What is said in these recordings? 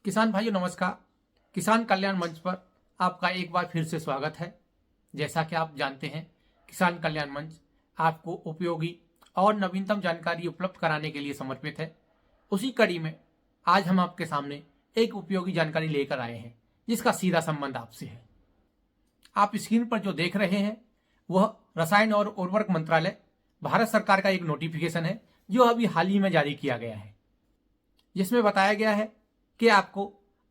किसान भाइयों नमस्कार। किसान कल्याण मंच पर आपका एक बार फिर से स्वागत है। जैसा कि आप जानते हैं, किसान कल्याण मंच आपको उपयोगी और नवीनतम जानकारी उपलब्ध कराने के लिए समर्पित है। उसी कड़ी में आज हम आपके सामने एक उपयोगी जानकारी लेकर आए हैं जिसका सीधा संबंध आपसे है। आप स्क्रीन पर जो देख रहे हैं वह रसायन और उर्वरक मंत्रालय भारत सरकार का एक नोटिफिकेशन है जो अभी हाल ही में जारी किया गया है, जिसमें बताया गया है कि आपको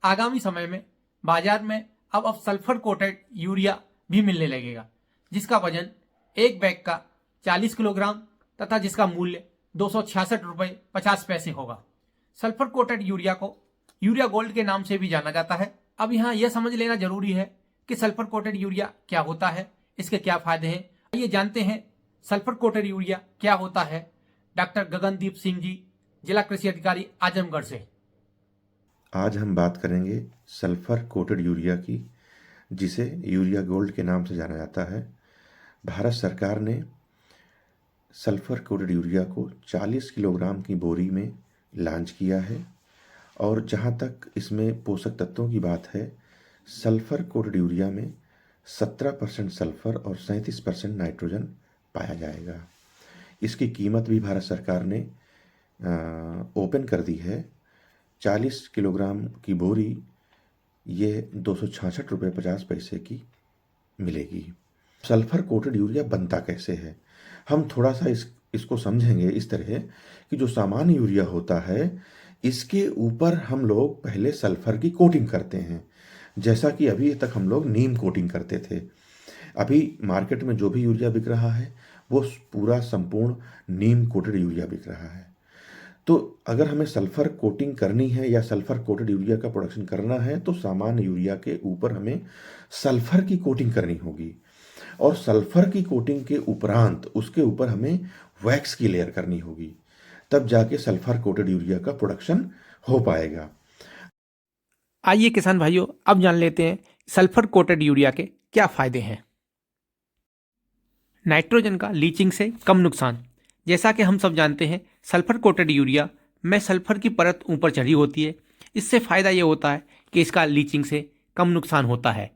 आगामी समय में बाजार में अब सल्फर कोटेड यूरिया भी मिलने लगेगा, जिसका वजन एक बैग का 40 किलोग्राम तथा जिसका मूल्य 266 रुपये 50 पैसे होगा। सल्फर कोटेड यूरिया को यूरिया गोल्ड के नाम से भी जाना जाता है। अब यहाँ यह समझ लेना जरूरी है कि सल्फर कोटेड यूरिया क्या होता है, इसके क्या फायदे हैं। आइए जानते हैं सल्फर कोटेड यूरिया क्या होता है डॉक्टर गगनदीप सिंह जी, जिला कृषि अधिकारी आजमगढ़ से। आज हम बात करेंगे सल्फर कोटेड यूरिया की, जिसे यूरिया गोल्ड के नाम से जाना जाता है। भारत सरकार ने सल्फर कोटेड यूरिया को 40 किलोग्राम की बोरी में लॉन्च किया है और जहां तक इसमें पोषक तत्वों की बात है, सल्फर कोटेड यूरिया में 17% सल्फर और 37% नाइट्रोजन पाया जाएगा। इसकी कीमत भी भारत सरकार ने ओपन कर दी है। 40 किलोग्राम की बोरी ये 266 रुपये 50 पैसे की मिलेगी। सल्फर कोटेड यूरिया बनता कैसे है, हम थोड़ा सा इसको समझेंगे इस तरह कि जो सामान्य यूरिया होता है इसके ऊपर हम लोग पहले सल्फर की कोटिंग करते हैं, जैसा कि अभी तक हम लोग नीम कोटिंग करते थे। अभी मार्केट में जो भी यूरिया बिक रहा है वो पूरा संपूर्ण नीम कोटेड यूरिया बिक रहा है। तो अगर हमें सल्फर कोटिंग करनी है या सल्फर कोटेड यूरिया का प्रोडक्शन करना है तो सामान्य यूरिया के ऊपर हमें सल्फर की कोटिंग करनी होगी और सल्फर की कोटिंग के उपरांत उसके ऊपर हमें वैक्स की लेयर करनी होगी, तब जाके सल्फर कोटेड यूरिया का प्रोडक्शन हो पाएगा। आइए किसान भाइयों, अब जान लेते हैं सल्फर कोटेड यूरिया के क्या फायदे हैं। नाइट्रोजन का लीचिंग से कम नुकसान। जैसा कि हम सब जानते हैं, सल्फर कोटेड यूरिया में सल्फर की परत ऊपर चढ़ी होती है। इससे फ़ायदा ये होता है कि इसका लीचिंग से कम नुकसान होता है।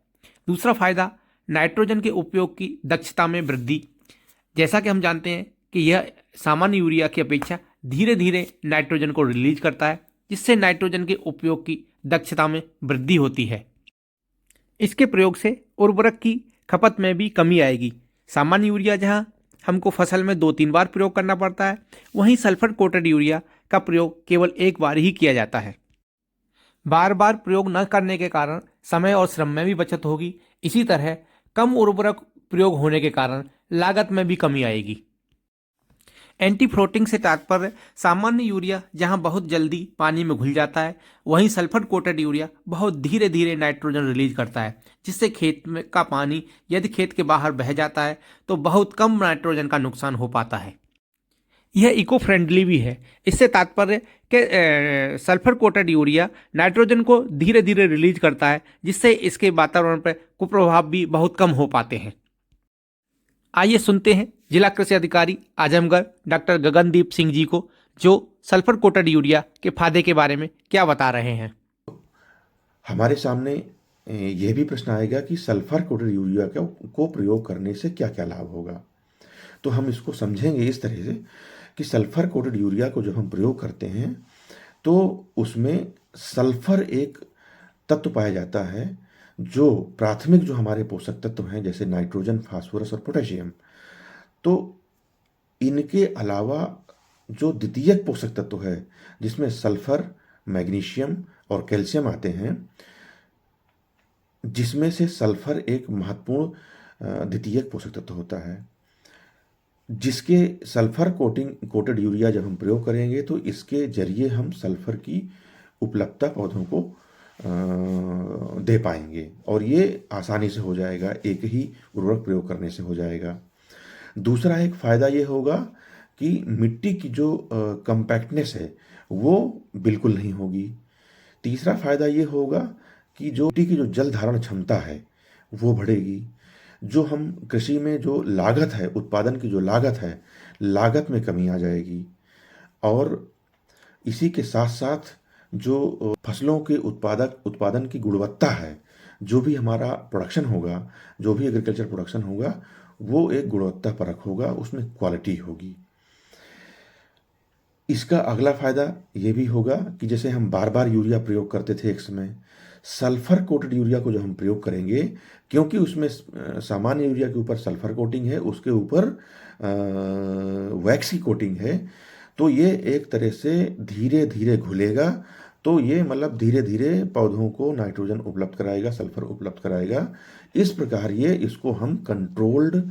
दूसरा फ़ायदा, नाइट्रोजन के उपयोग की दक्षता में वृद्धि। जैसा कि हम जानते हैं कि यह सामान्य यूरिया की अपेक्षा धीरे धीरे नाइट्रोजन को रिलीज करता है, जिससे नाइट्रोजन के उपयोग की दक्षता में वृद्धि होती है। इसके प्रयोग से उर्वरक की खपत में भी कमी आएगी। सामान्य यूरिया जहां हमको फसल में 2-3 बार प्रयोग करना पड़ता है, वहीं सल्फर कोटेड यूरिया का प्रयोग केवल एक बार ही किया जाता है। बार बार प्रयोग न करने के कारण समय और श्रम में भी बचत होगी। इसी तरह कम उर्वरक प्रयोग होने के कारण लागत में भी कमी आएगी। एंटी फ्लोटिंग से तात्पर्य, सामान्य यूरिया जहां बहुत जल्दी पानी में घुल जाता है, वहीं सल्फर कोटेड यूरिया बहुत धीरे धीरे नाइट्रोजन रिलीज करता है, जिससे खेत में का पानी यदि खेत के बाहर बह जाता है तो बहुत कम नाइट्रोजन का नुकसान हो पाता है। यह इको फ्रेंडली भी है। इससे तात्पर्य कि सल्फर कोटेड यूरिया नाइट्रोजन को धीरे धीरे रिलीज करता है, जिससे इसके वातावरण पर कुप्रभाव भी बहुत कम हो पाते हैं। आइए सुनते हैं जिला कृषि अधिकारी आजमगढ़ डॉक्टर गगनदीप सिंह जी को, जो सल्फर कोटेड यूरिया के फायदे के बारे में क्या बता रहे हैं। हमारे सामने यह भी प्रश्न आएगा कि सल्फर कोटेड यूरिया को प्रयोग करने से क्या क्या लाभ होगा। तो हम इसको समझेंगे इस तरह से कि सल्फर कोटेड यूरिया को जब हम प्रयोग करते हैं तो उसमें सल्फर एक तत्व पाया जाता है जो प्राथमिक जो हमारे पोषक तत्व हैं, जैसे नाइट्रोजन, फास्फोरस और पोटेशियम, तो इनके अलावा जो द्वितीयक पोषक तत्व है जिसमें सल्फर, मैग्नीशियम और कैल्शियम आते हैं, जिसमें से सल्फर एक महत्वपूर्ण द्वितीयक पोषक तत्व होता है, जिसके सल्फर कोटेड यूरिया जब हम प्रयोग करेंगे तो इसके जरिए हम सल्फर की उपलब्धता पौधों को दे पाएंगे और ये आसानी से हो जाएगा, एक ही उर्वरक प्रयोग करने से हो जाएगा। दूसरा एक फ़ायदा ये होगा कि मिट्टी की जो कम्पैक्टनेस है वो बिल्कुल नहीं होगी। तीसरा फ़ायदा ये होगा कि जो मिट्टी की जो जल धारण क्षमता है वो बढ़ेगी। जो हम कृषि में जो लागत है, उत्पादन की जो लागत है, लागत में कमी आ जाएगी और इसी के साथ साथ जो फसलों के उत्पादन की गुणवत्ता है, जो भी हमारा प्रोडक्शन होगा, जो भी एग्रीकल्चर प्रोडक्शन होगा, वो एक गुणवत्ता परक होगा, उसमें क्वालिटी होगी। इसका अगला फ़ायदा ये भी होगा कि जैसे हम बार बार यूरिया प्रयोग करते थे एक समय, सल्फर कोटेड यूरिया को जो हम प्रयोग करेंगे, क्योंकि उसमें सामान्य यूरिया के ऊपर सल्फर कोटिंग है, उसके ऊपर वैक्स की कोटिंग है, तो ये एक तरह से धीरे धीरे घुलेगा, तो ये मतलब धीरे धीरे पौधों को नाइट्रोजन उपलब्ध कराएगा, सल्फर उपलब्ध कराएगा। इस प्रकार ये इसको हम कंट्रोल्ड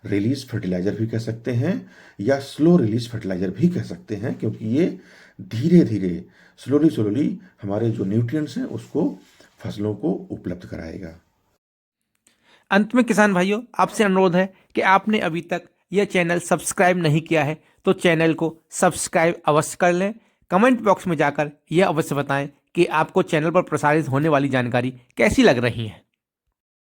रिलीज फर्टिलाइजर भी कह सकते हैं या स्लो रिलीज फर्टिलाइजर भी कह सकते हैं, क्योंकि ये धीरे धीरे स्लोली हमारे जो न्यूट्रिएंट्स हैं उसको फसलों को उपलब्ध कराएगा। अंत में किसान भाइयों, आपसे अनुरोध है कि आपने अभी तक यह चैनल सब्सक्राइब नहीं किया है तो चैनल को सब्सक्राइब अवश्य कर लें। कमेंट बॉक्स में जाकर यह अवश्य बताएं कि आपको चैनल पर प्रसारित होने वाली जानकारी कैसी लग रही है।